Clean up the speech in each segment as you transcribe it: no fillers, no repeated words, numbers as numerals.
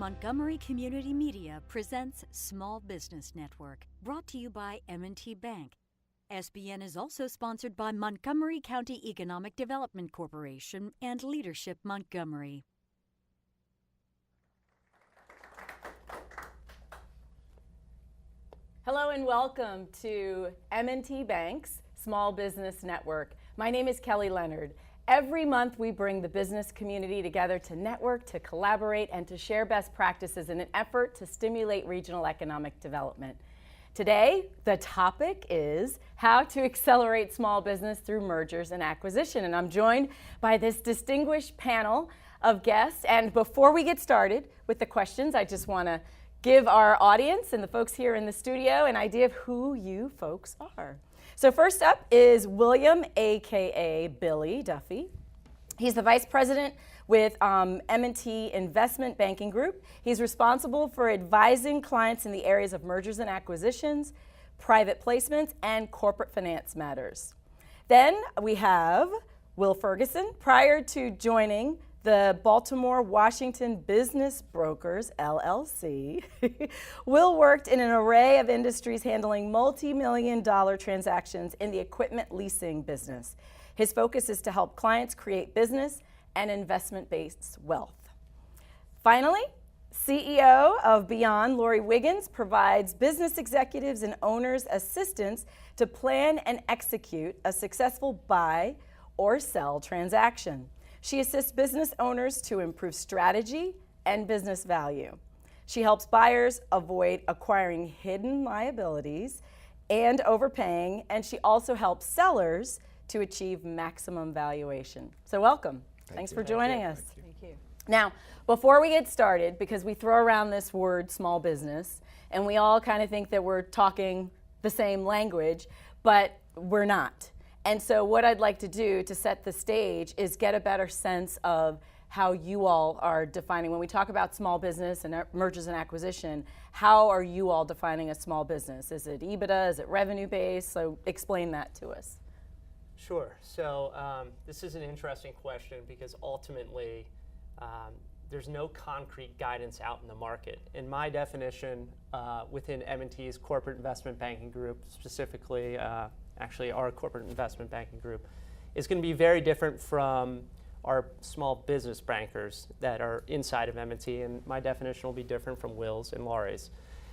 Montgomery Community Media presents Small Business Network, brought to you by M&T Bank. SBN is also sponsored by Montgomery County Economic Development Corporation and Leadership Montgomery. Hello and welcome to M&T Bank's Small Business Network. My name is Kelly Leonard. Every month we bring the business community together to network, to collaborate, and to share best practices in an effort to stimulate regional economic development. Today, the topic is how to accelerate small business through mergers and acquisition. And I'm joined by this distinguished panel of guests. And before we get started with the questions, I just want to give our audience and the folks here in the studio an idea of who you folks are. So first up is William, aka Billy Duffy. He's the vice president with M&T Investment Banking Group. He's responsible for advising clients in the areas of mergers and acquisitions, private placements, and corporate finance matters. Then we have Will Ferguson. Prior to joining the Baltimore Washington Business Brokers, LLC, Will worked in an array of industries handling multi-million-dollar transactions in the equipment leasing business. His focus is to help clients create business and investment-based wealth. Finally, CEO of Byond, Laurie Wiggins, provides business executives and owners assistance to plan and execute a successful buy or sell transaction. She assists business owners to improve strategy and business value. She helps buyers avoid acquiring hidden liabilities and overpaying, and she also helps sellers to achieve maximum valuation. So welcome. Thanks for joining us. Thank you. Now, before we get started, because we throw around this word small business, and we all kind of think that we're talking the same language, but we're not. And so what I'd like to do to set the stage is get a better sense of how you all are defining, when we talk about small business and mergers and acquisition, how are you all defining a small business? Is it EBITDA? Is it revenue based? So explain that to us. Sure. So this is an interesting question because ultimately there's no concrete guidance out in the market. In my definition, within M&T's corporate investment banking group, specifically actually our corporate investment banking group, is going to be very different from our small business bankers that are inside of M&T, and my definition will be different from Will's and Laurie's.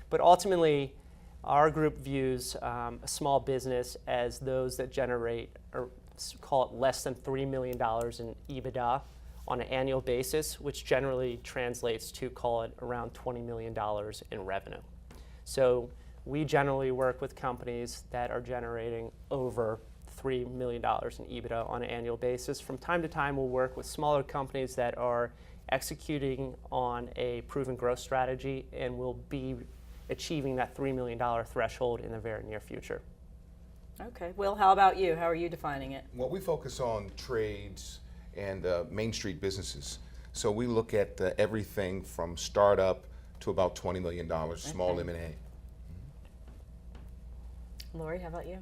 But ultimately, our group views a small business as those that generate, or call it less than $3 million in EBITDA on an annual basis, which generally translates to, call it, around $20 million in revenue. So we generally work with companies that are generating over $3 million in EBITDA on an annual basis. From time to time, we'll work with smaller companies that are executing on a proven growth strategy and will be achieving that $3 million threshold in the very near future. Okay. Will, how about you? How are you defining it? Well, we focus on trades and Main Street businesses. So we look at everything from startup to about $20 million, small M&A. Laurie, how about you?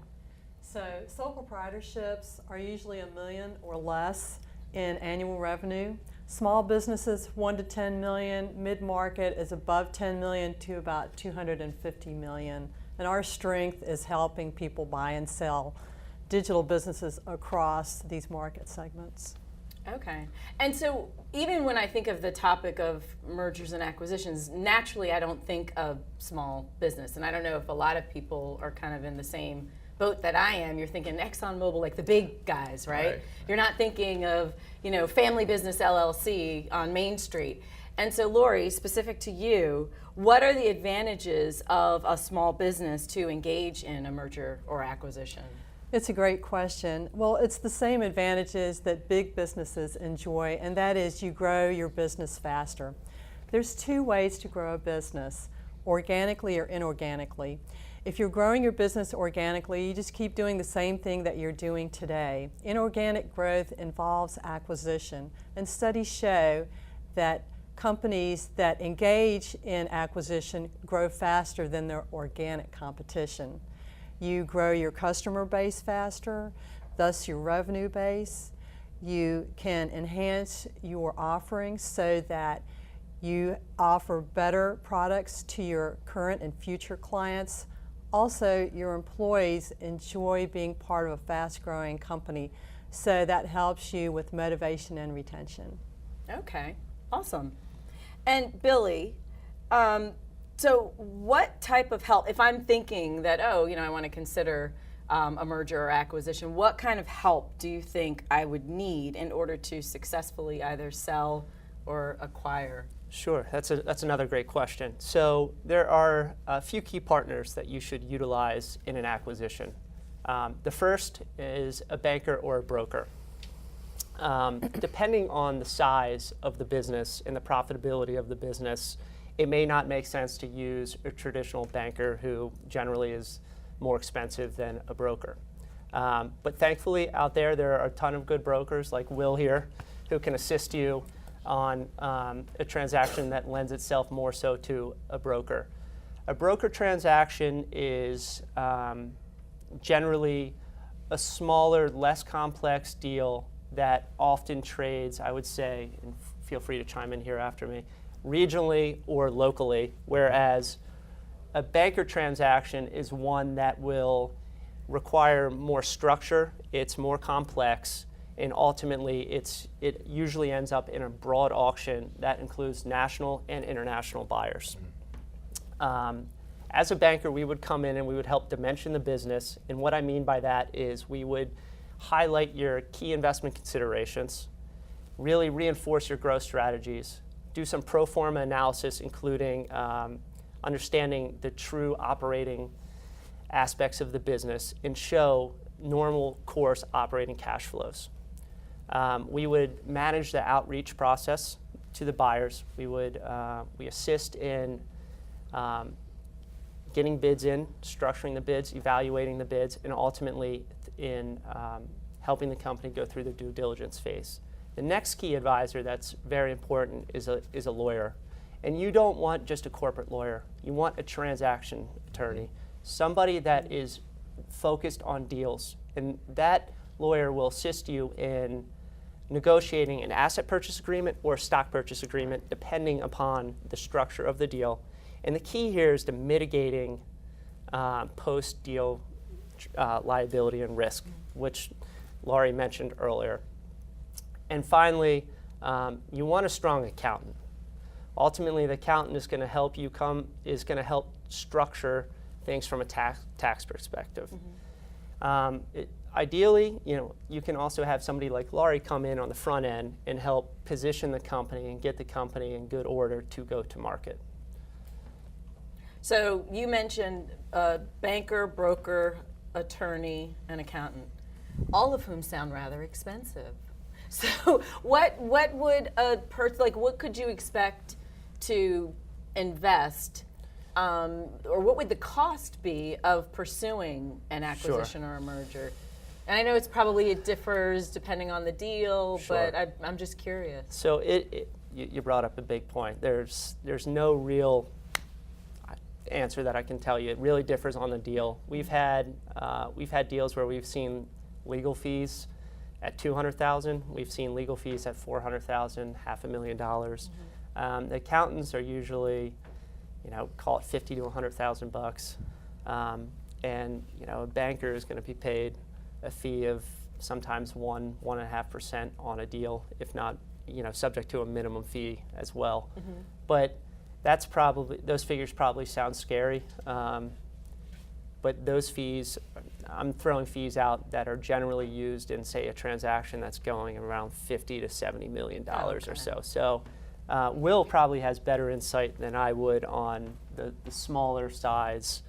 So sole proprietorships are usually $1 million or less in annual revenue. Small businesses, 1 to 10 million. Mid-market is above 10 million to about 250 million. And our strength is helping people buy and sell digital businesses across these market segments. Okay. And so even when I think of the topic of mergers and acquisitions, naturally I don't think of small business. And I don't know if a lot of people are kind of in the same boat that I am. You're thinking ExxonMobil, like the big guys, right? You're not thinking of, Family Business LLC on Main Street. And so Laurie, specific to you, what are the advantages of a small business to engage in a merger or acquisition? It's a great question. Well, it's the same advantages that big businesses enjoy, and that is you grow your business faster. There's two ways to grow a business, organically or inorganically. If you're growing your business organically, you just keep doing the same thing that you're doing today. Inorganic growth involves acquisition, and studies show that companies that engage in acquisition grow faster than their organic competition. You grow your customer base faster, thus your revenue base. You can enhance your offerings so that You offer better products to your current and future clients. Also, your employees enjoy being part of a fast-growing company, so that helps you with motivation and retention. Okay, awesome. And Billy, so what type of help, if I'm thinking that, oh, I want to consider a merger or acquisition, what kind of help do you think I would need in order to successfully either sell or acquire? Sure, that's another great question. So there are a few key partners that you should utilize in an acquisition. The first is a banker or a broker. Depending on the size of the business and the profitability of the business, it may not make sense to use a traditional banker who generally is more expensive than a broker. But thankfully out there are a ton of good brokers like Will here who can assist you on a transaction that lends itself more so to a broker. A broker transaction is generally a smaller, less complex deal that often trades, I would say, and feel free to chime in here after me, regionally or locally, whereas a banker transaction is one that will require more structure, it's more complex, and ultimately it usually ends up in a broad auction that includes national and international buyers. As a banker, we would come in and we would help dimension the business, and what I mean by that is we would highlight your key investment considerations, really reinforce your growth strategies, do some pro forma analysis including understanding the true operating aspects of the business, and show normal course operating cash flows. We would manage the outreach process to the buyers. We assist in getting bids in, structuring the bids, evaluating the bids, and ultimately in helping the company go through the due diligence phase. The next key advisor that's very important is a lawyer. And you don't want just a corporate lawyer. You want a transaction attorney, somebody that is focused on deals. And that lawyer will assist you in negotiating an asset purchase agreement or a stock purchase agreement, depending upon the structure of the deal. And the key here is to mitigating post-deal liability and risk, which Laurie mentioned earlier. And finally, you want a strong accountant. Ultimately, the accountant is going to help help structure things from a tax perspective. Ideally, you can also have somebody like Laurie come in on the front end and help position the company and get the company in good order to go to market. So you mentioned banker, broker, attorney, and accountant, all of whom sound rather expensive. So what would what could you expect to invest, or what would the cost be of pursuing an acquisition or a merger? And I know it differs depending on the deal, but I'm just curious. So you brought up a big point. There's no real answer that I can tell you. It really differs on the deal. We've had deals where we've seen legal fees at $200,000. We've seen legal fees at $400,000, $500,000. The accountants are usually, call it $50,000 to $100,000, and a banker is going to be paid a fee of sometimes 1.5% on a deal, if not, subject to a minimum fee as well. But those figures probably sound scary. But those fees, I'm throwing fees out that are generally used in, say, a transaction that's going around $50 to $70 million or so. So Will probably has better insight than I would on the smaller size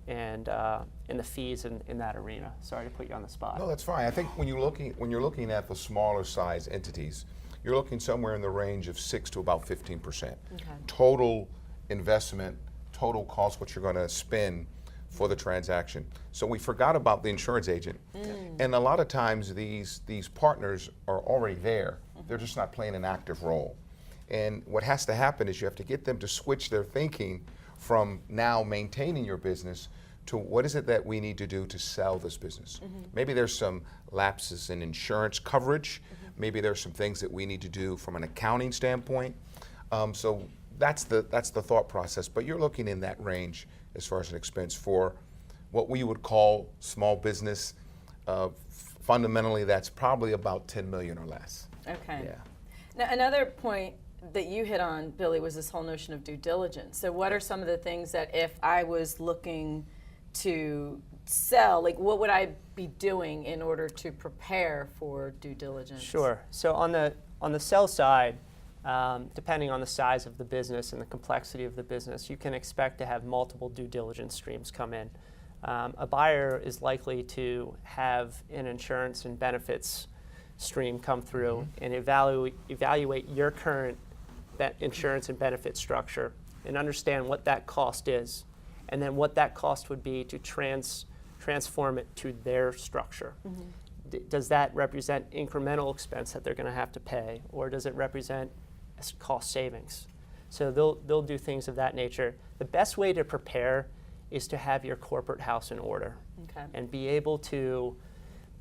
and the fees in that arena. Sorry to put you on the spot. No, that's fine. I think when you're looking at the smaller size entities, you're looking somewhere in the range of 6 to about 15%. Total investment, total cost, what you're going to spend for the transaction. So we forgot about the insurance agent. And a lot of times these partners are already there. They're just not playing an active role. And what has to happen is you have to get them to switch their thinking from now maintaining your business to what is it that we need to do to sell this business. Maybe there's some lapses in insurance coverage. Maybe there's some things that we need to do from an accounting standpoint. So that's the thought process. But you're looking in that range as far as an expense for what we would call small business. Fundamentally, that's probably about 10 million or less. Okay. Yeah. Now, another point that you hit on, Billy, was this whole notion of due diligence. So what are some of the things that if I was looking to sell, like what would I be doing in order to prepare for due diligence? Sure. So on the sell side, depending on the size of the business and the complexity of the business, you can expect to have multiple due diligence streams come in. A buyer is likely to have an insurance and benefits stream come through and evaluate your current insurance and benefit structure and understand what that cost is, and then what that cost would be to transform it to their structure. Does that represent incremental expense that they're going to have to pay, or does it represent cost savings? So they'll do things of that nature. The best way to prepare is to have your corporate house in order and be able to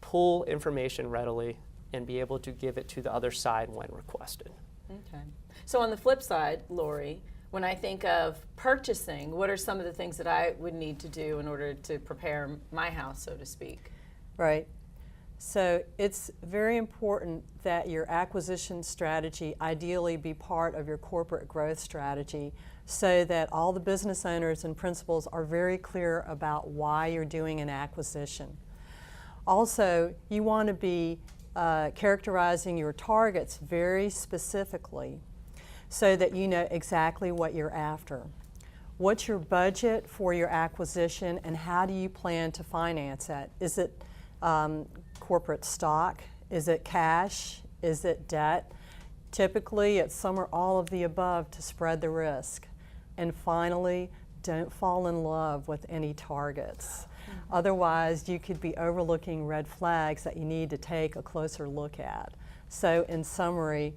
pull information readily and be able to give it to the other side when requested. Okay. So on the flip side, Laurie, when I think of purchasing, what are some of the things that I would need to do in order to prepare my house, so to speak? Right. So it's very important that your acquisition strategy ideally be part of your corporate growth strategy, so that all the business owners and principals are very clear about why you're doing an acquisition. Also, you want to be characterizing your targets very specifically so that you know exactly what you're after. What's your budget for your acquisition, and how do you plan to finance it? Is it corporate stock? Is it cash? Is it debt? Typically, it's some or all of the above to spread the risk. And finally, don't fall in love with any targets. Otherwise, you could be overlooking red flags that you need to take a closer look at. So in summary,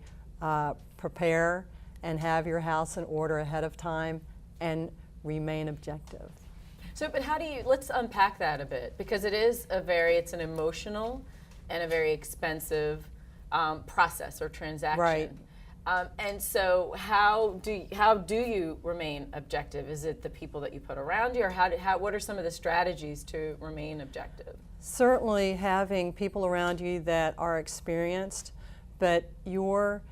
prepare and have your house in order ahead of time and remain objective. So, but how do you, let's unpack that a bit, because it's an emotional and a very expensive process or transaction. Right. And so how do you remain objective? Is it the people that you put around you, or what are some of the strategies to remain objective? Certainly having people around you that are experienced, but your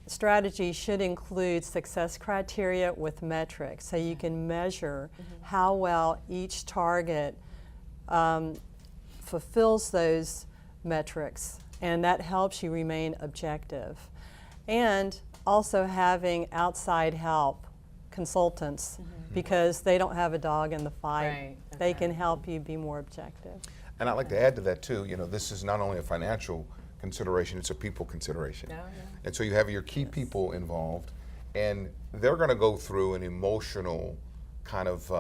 strategy should include success criteria with metrics, so you can measure how well each target fulfills those metrics, and that helps you remain objective. And also having outside help, consultants, because they don't have a dog in the fight. Right. They can help you be more objective. And I'd like to add to that too, this is not only a financial consideration, it's a people consideration. Yeah. And so you have your key people involved, and they're going to go through an emotional kind of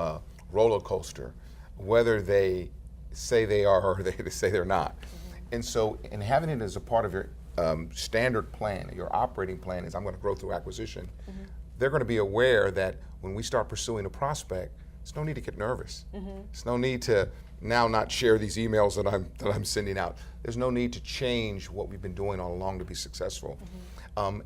roller coaster, whether they say they are or they say they're not. And so, in having it as a part of your standard plan, your operating plan is I'm going to grow through acquisition, they're going to be aware that when we start pursuing a prospect, there's no need to get nervous. There's no need to now not share these emails that I'm sending out. There's no need to change what we've been doing all along to be successful.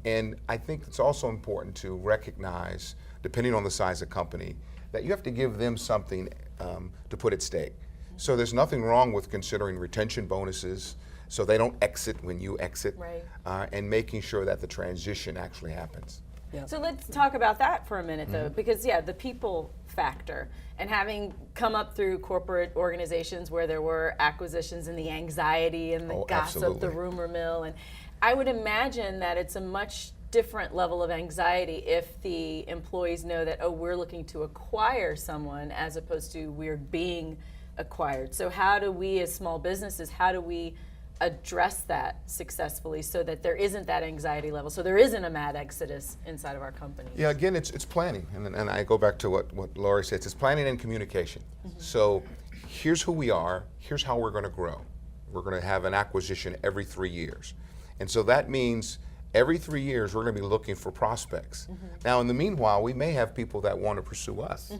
And I think it's also important to recognize, depending on the size of company, that you have to give them something to put at stake. So there's nothing wrong with considering retention bonuses so they don't exit when you exit, Right. And making sure that the transition actually happens. Yeah. So let's talk about that for a minute, though, because the people factor, and having come up through corporate organizations where there were acquisitions and the anxiety and the gossip, absolutely. the rumor mill, and I would imagine that it's a much different level of anxiety if the employees know that, oh, we're looking to acquire someone as opposed to we're being acquired. So how do we as small businesses, how do we address that successfully so that there isn't that anxiety level, so there isn't a mad exodus inside of our company? Yeah, again, it's planning, and I go back to what Laurie said. It's planning and communication. So here's who we are, here's how we're going to grow. We're going to have an acquisition every 3 years. And so that means every 3 years we're going to be looking for prospects. Now, in the meanwhile, we may have people that want to pursue us.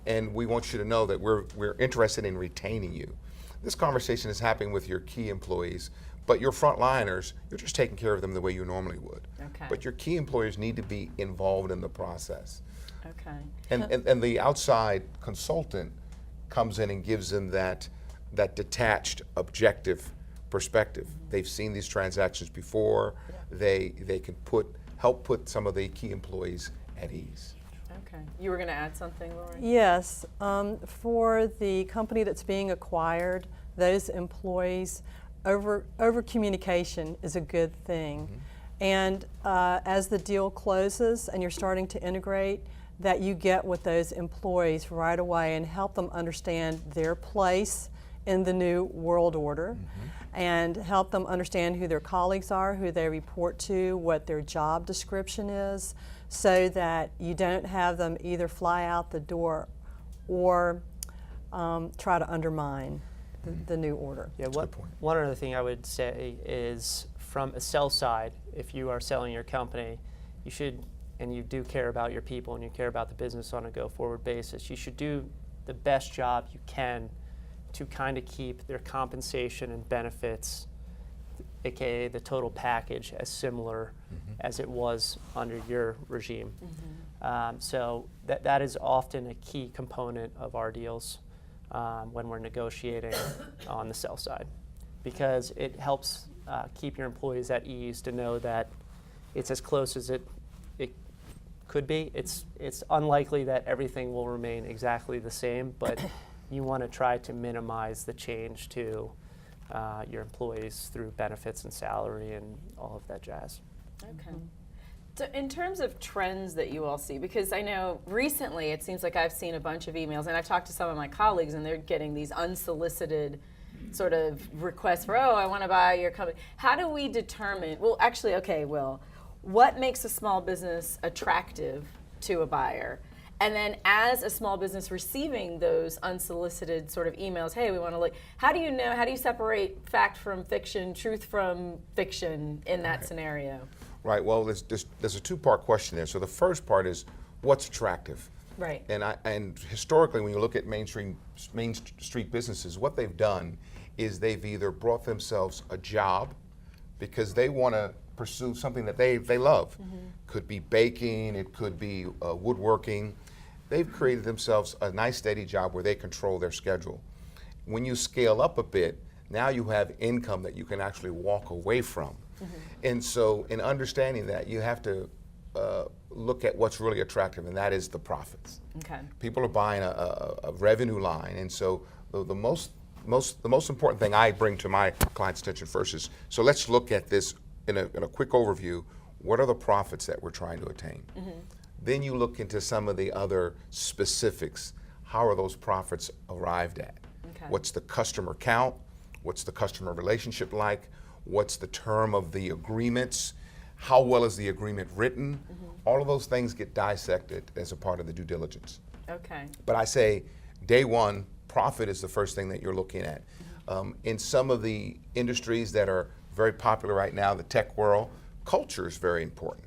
And we want you to know that we're interested in retaining you. This conversation is happening with your key employees, But your frontliners, you're just taking care of them the way you normally would. Okay. But your key employees need to be involved in the process. Okay. And the outside consultant comes in and gives them that detached, objective perspective. They've seen these transactions before. They can help put some of the key employees at ease. Okay. You were going to add something, Laurie? Yes. For the company that's being acquired, those employees, over communication is a good thing. And as the deal closes and you're starting to integrate, that you get with those employees right away and help them understand their place in the new world order, and help them understand who their colleagues are, who they report to, what their job description is, so that you don't have them either fly out the door or try to undermine the new order. Yeah, one other thing I would say is, from a sell side, if you are selling your company, you should, and you do care about your people and you care about the business on a go-forward basis, you should do the best job you can to kind of keep their compensation and benefits, aka the total package, as similar as it was under your regime. So that is often a key component of our deals when we're negotiating on the sell side, because it helps keep your employees at ease to know that it's as close as it could be. It's unlikely that everything will remain exactly the same, but you want to try to minimize the change to your employees through benefits and salary and all of that jazz. Okay. So in terms of trends that you all see, because I know recently it seems like I've seen a bunch of emails, and I've talked to some of my colleagues, and they're getting these unsolicited sort of requests for, oh, I want to buy your company. How do we determine, well, actually, okay, Will, what makes a small business attractive to a buyer? And then as a small business receiving those unsolicited sort of emails, hey, we want to look, how do you separate fact from fiction, truth from fiction in that scenario? Right, well, there's a two-part question there. So the first part is, what's attractive? Right. And historically, when you look at Main Street businesses, what they've done is they've either brought themselves a job because they want to pursue something that they love. Could be baking, it could be woodworking. They've created themselves a nice steady job where they control their schedule. When you scale up a bit, now you have income that you can actually walk away from. And so in understanding that, you have to look at what's really attractive, and that is the profits. Okay. People are buying a revenue line, and so the most important thing I bring to my client's attention first is, so let's look at this in a quick overview. What are the profits that we're trying to attain? Then you look into some of the other specifics. How are those profits arrived at? Okay. What's the customer count? What's the customer relationship like? What's the term of the agreements? How well is the agreement written? All of those things get dissected as a part of the due diligence. Okay. But I say day one, profit is the first thing that you're looking at. In some of the industries that are very popular right now, the tech world, culture is very important.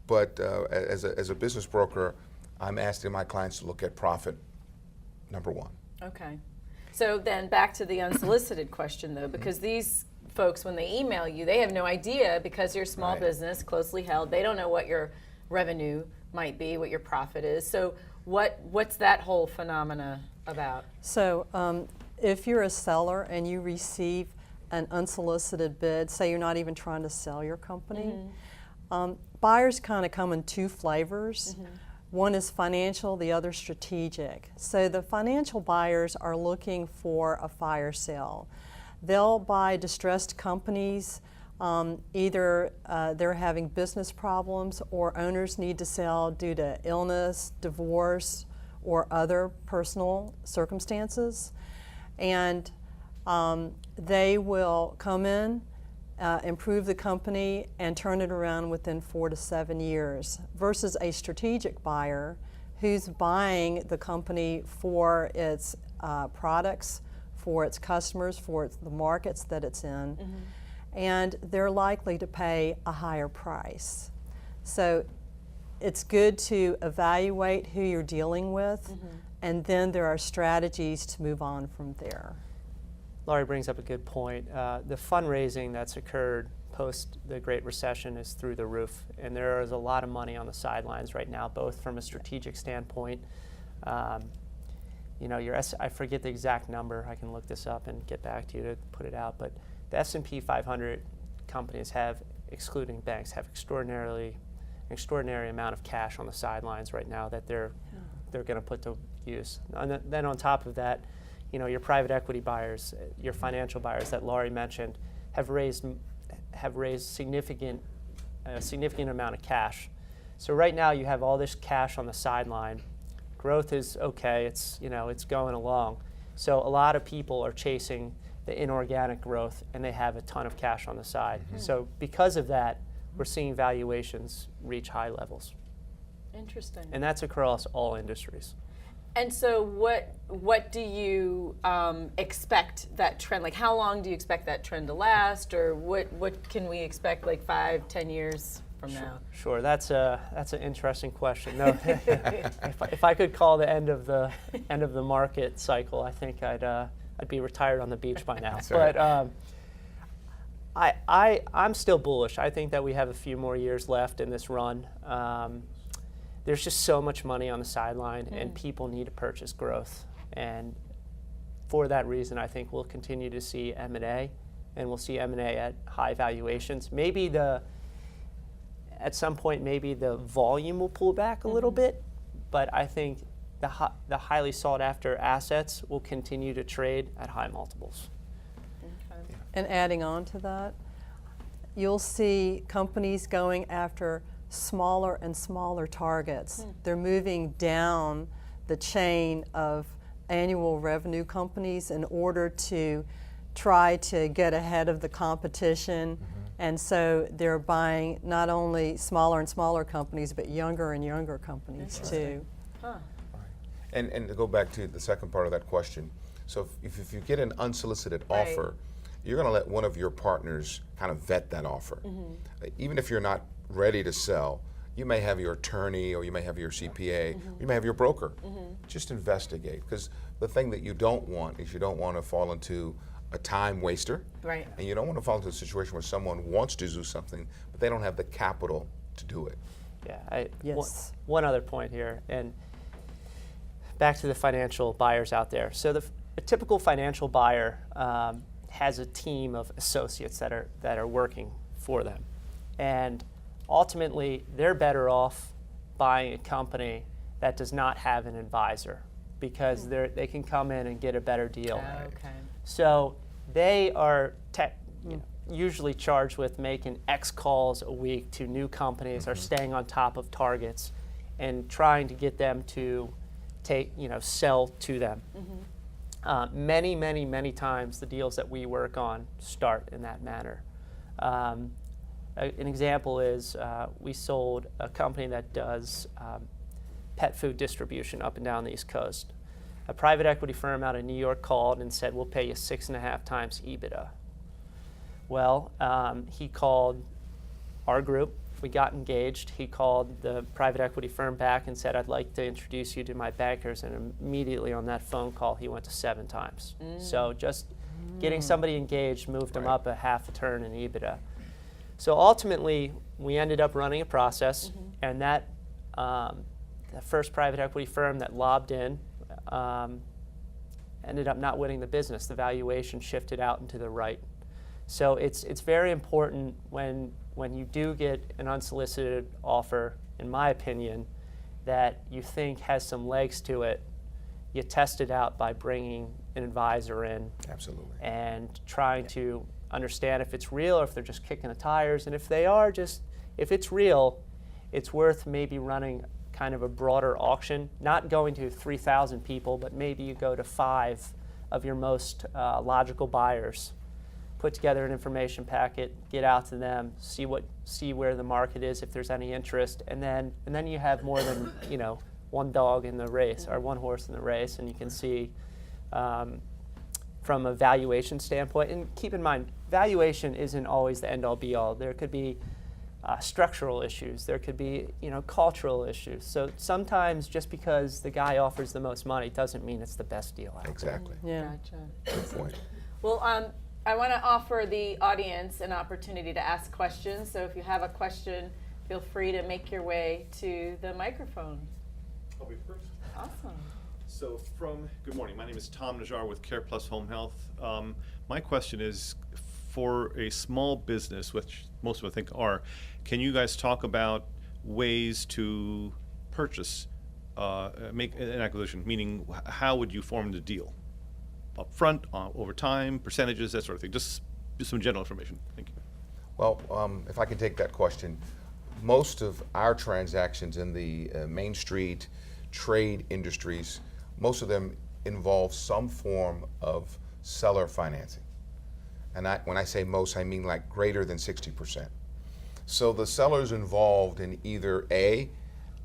But as a business broker, I'm asking my clients to look at profit, number one. Okay. So then back to the unsolicited question, though, because these folks, when they email you, they have no idea, because you're a small business, closely held. They don't know what your revenue might be, what your profit is. So what's that whole phenomena about? So if you're a seller and you receive an unsolicited bid, say you're not even trying to sell your company, buyers kind of come in two flavors. One is financial, the other strategic. So the financial buyers are looking for a fire sale. They'll buy distressed companies. Either they're having business problems, or owners need to sell due to illness, divorce, or other personal circumstances. And they will come in, improve the company, and turn it around within 4 to 7 years, versus a strategic buyer who's buying the company for its products, for its customers, for the markets that it's in, and they're likely to pay a higher price. So it's good to evaluate who you're dealing with, and then there are strategies to move on from there. Laurie brings up a good point. The fundraising that's occurred post the Great Recession is through the roof, and there is a lot of money on the sidelines right now, both from a strategic standpoint. You know, I forget the exact number. I can look this up and get back to you to put it out. But the S&P 500 companies have, excluding banks, have extraordinary amount of cash on the sidelines right now that they're going to put to use. And then on top of that, you know, your private equity buyers, your financial buyers that Laurie mentioned, have raised significant amount of cash. So right now you have all this cash on the sideline. Growth is okay. It's going along. So a lot of people are chasing the inorganic growth, and they have a ton of cash on the side. Mm-hmm. So because of that, we're seeing valuations reach high levels. Interesting. And that's across all industries. And so what do you expect that trend, like how long do you expect that trend to last, or what can we expect like 5-10 years from now? Sure, that's an interesting question. No, if I could call the end of the market cycle, I think I'd be retired on the beach by now. But I'm still bullish. I think that we have a few more years left in this run. There's just so much money on the sideline, and people need to purchase growth. And for that reason, I think we'll continue to see M&A, and we'll see M&A at high valuations. At some point, maybe the volume will pull back a little bit, but I think the highly sought-after assets will continue to trade at high multiples. Okay. And adding on to that, you'll see companies going after smaller and smaller targets. They're moving down the chain of annual revenue companies in order to try to get ahead of the competition. And so they're buying not only smaller and smaller companies, but younger and younger companies too. Huh. And to go back to the second part of that question, so if you get an unsolicited offer, you're going to let one of your partners kind of vet that offer. Even if you're not ready to sell, you may have your attorney, or you may have your CPA, or you may have your broker. Just investigate, because the thing that you don't want is you don't want to fall into a time waster, Right. and you don't want to fall into a situation where someone wants to do something, but they don't have the capital to do it. Yeah. Yes. One other point here, and back to the financial buyers out there. So a typical financial buyer has a team of associates that are working for them, and ultimately they're better off buying a company that does not have an advisor, because they can come in and get a better deal. Okay. So they are usually charged with making X calls a week to new companies, or staying on top of targets and trying to get them to sell to them. Many times the deals that we work on start in that manner. An example is we sold a company that does pet food distribution up and down the East Coast. A private equity firm out of New York called and said, we'll pay you 6.5 times EBITDA. Well, he called our group. We got engaged. He called the private equity firm back and said, I'd like to introduce you to my bankers. And immediately on that phone call, he went to 7 times. So just getting somebody engaged moved him up a half a turn in EBITDA. So ultimately, we ended up running a process, and that the first private equity firm that lobbed in ended up not winning the business. The valuation shifted out and to the right. So it's very important when you do get an unsolicited offer, in my opinion, that you think has some legs to it, you test it out by bringing an advisor in. Absolutely. And trying to understand if it's real or if they're just kicking the tires. And if they are if it's real, it's worth maybe running kind of a broader auction, not going to 3,000 people, but maybe you go to 5 of your most logical buyers, put together an information packet, get out to them, see where the market is, if there's any interest, and then you have more than one dog in the race or one horse in the race, and you can see from a valuation standpoint. And keep in mind, valuation isn't always the end-all be-all. There could be structural issues. There could be cultural issues. So sometimes just because the guy offers the most money doesn't mean it's the best deal out there. Exactly. Yeah. Gotcha. Good point. Well, I want to offer the audience an opportunity to ask questions. So if you have a question, feel free to make your way to the microphone. I'll be first. Awesome. So good morning, my name is Tom Najjar with Care Plus Home Health. My question is, for a small business, which most of us think are, can you guys talk about ways to purchase, make an acquisition, meaning how would you form the deal? Up front, over time, percentages, that sort of thing, just some general information. Thank you. Well, if I can take that question, most of our transactions in the Main Street trade industries, most of them involve some form of seller financing. And when I say most, I mean like greater than 60%. So the seller's involved in either A,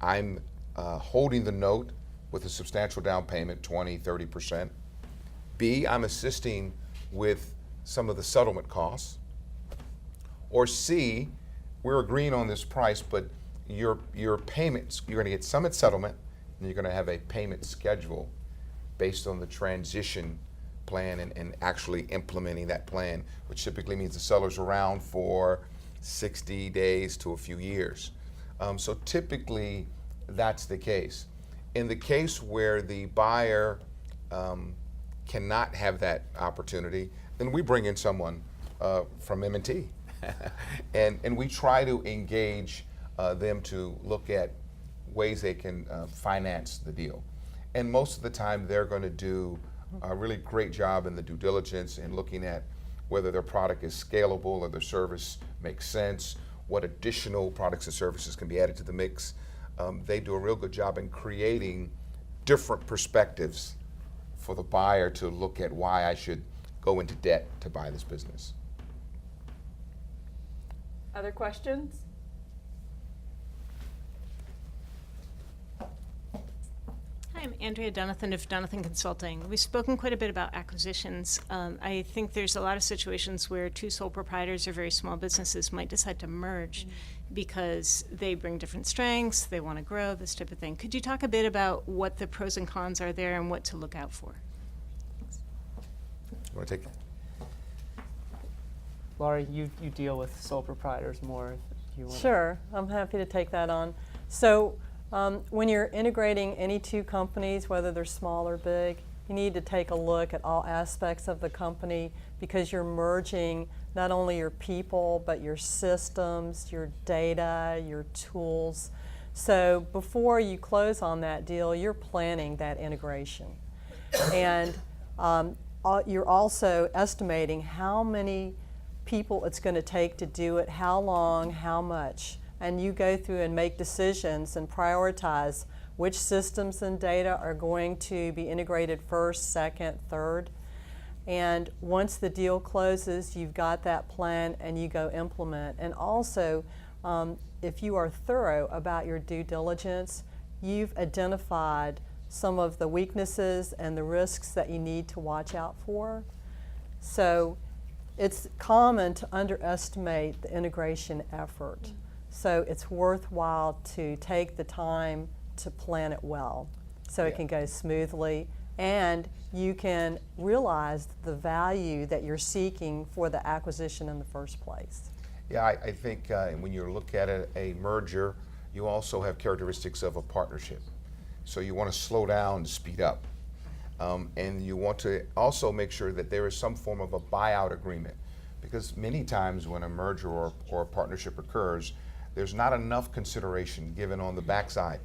I'm holding the note with a substantial down payment, 20, 30%. B, I'm assisting with some of the settlement costs. Or C, we're agreeing on this price, but your payments, you're going to get some at settlement, and you're going to have a payment schedule based on the transition plan and actually implementing that plan, which typically means the seller's around for 60 days to a few years. So typically, that's the case. In the case where the buyer cannot have that opportunity, then we bring in someone from M&T. and we try to engage them to look at ways they can finance the deal. And most of the time they're going to do a really great job in the due diligence and looking at whether their product is scalable or their service makes sense, what additional products and services can be added to the mix. They do a real good job in creating different perspectives for the buyer to look at why I should go into debt to buy this business. Other questions? Hi, I'm Andrea Donathan of Donathan Consulting. We've spoken quite a bit about acquisitions. I think there's a lot of situations where two sole proprietors or very small businesses might decide to merge because they bring different strengths, they want to grow, this type of thing. Could you talk a bit about what the pros and cons are there and what to look out for? You want to take that? Laurie, you deal with sole proprietors more. If you want. Sure, I'm happy to take that on. So when you're integrating any two companies, whether they're small or big, you need to take a look at all aspects of the company because you're merging not only your people, but your systems, your data, your tools. So before you close on that deal, you're planning that integration. And you're also estimating how many people it's going to take to do it, how long, how much. And you go through and make decisions and prioritize which systems and data are going to be integrated first, second, third. And once the deal closes, you've got that plan and you go implement. And also, if you are thorough about your due diligence, you've identified some of the weaknesses and the risks that you need to watch out for. So it's common to underestimate the integration effort. So it's worthwhile to take the time to plan it well so it can go smoothly and you can realize the value that you're seeking for the acquisition in the first place. Yeah, I think when you look at a merger, you also have characteristics of a partnership. So you want to slow down and speed up. And you want to also make sure that there is some form of a buyout agreement. Because many times when a merger or a partnership occurs, there's not enough consideration given on the backside.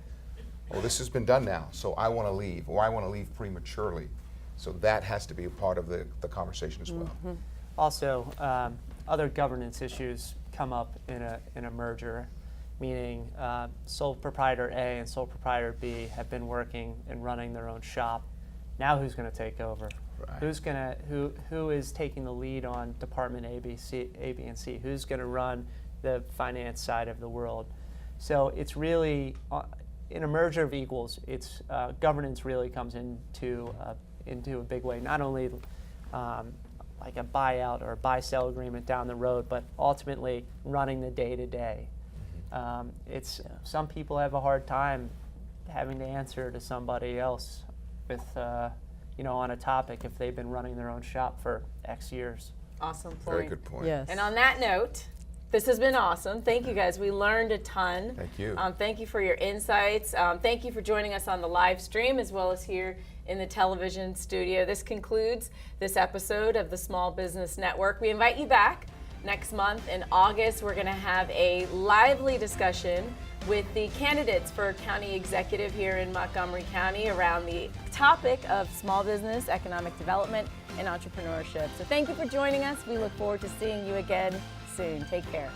Oh, this has been done now, so I want to leave, or I want to leave prematurely. So that has to be a part of the conversation as well. Mm-hmm. Also, other governance issues come up in a merger, meaning sole proprietor A and sole proprietor B have been working and running their own shop. Now who's going to take over? Right. Who is taking the lead on department A, B, and C? Who's going to run the finance side of the world? So it's really in a merger of equals. It's governance really comes into a big way. Not only like a buyout or a buy-sell agreement down the road, but ultimately running the day-to-day. Some people have a hard time having to answer to somebody else with on a topic if they've been running their own shop for X years. Awesome point. Very good point. Yes. And on that note, this has been awesome. Thank you guys. We learned a ton. Thank you. Thank you for your insights. Thank you for joining us on the live stream as well as here in the television studio. This concludes this episode of the Small Business Network. We invite you back next month in August. We're going to have a lively discussion with the candidates for county executive here in Montgomery County around the topic of small business, economic development, and entrepreneurship. So thank you for joining us. We look forward to seeing you again soon. Take care.